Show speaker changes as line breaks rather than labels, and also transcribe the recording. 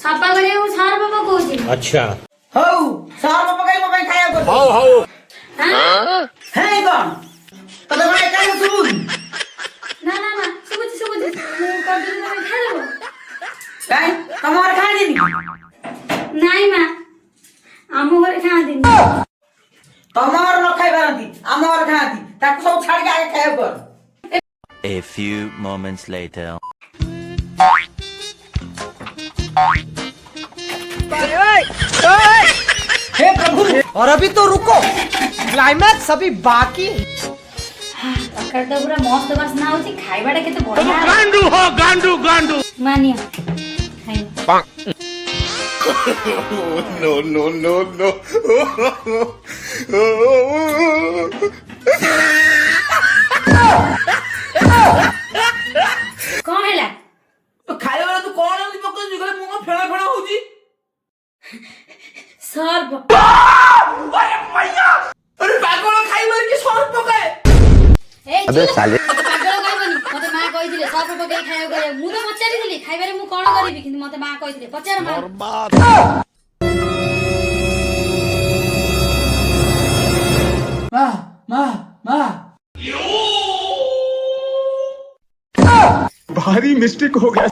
सफा करे वो सार बाबा कहूची
अच्छा
हौ सार बाबा कहीं मोबाइल खाया कर
हाउ हाउ
हां
है कौन तब भाई कहीं सुन
ना ना ना सुबुची मैं कर दे मैं खा लेबो
कहीं तुम्हारे खा देनी
नहीं मां आमो घरे खा देनी
तुम्हारे न खाई बारती हमारे खाती ताको सब छाड़ के आगे खाया कर
A few moments later.
हे प्रभु, और अभी तो रुको, क्लाइमैक्स अभी बाकी है।
तकर तो पूरा मस्त वासना होची खाइबाटा केते बढ़िया
गांडू हो गांडू गांडू
मानिया खाइ
नो नो नो नो
कौन हैला
तो खाए वाला तू कौन है पक्का जुगले मुंह में फेड़ा फेड़ा होची
सर्प
अरे पागल खाई वाला के सॉस पकाए
ए अबे साले पागल कहबनी मते मां कहिदिले सर्प पकाई खायो करे मु तो पचारिदिली खाइबारे मु कोन करिवि किंतु मते मां कहिदिले पचार मां
मां
भारी मिस्टेक हो गया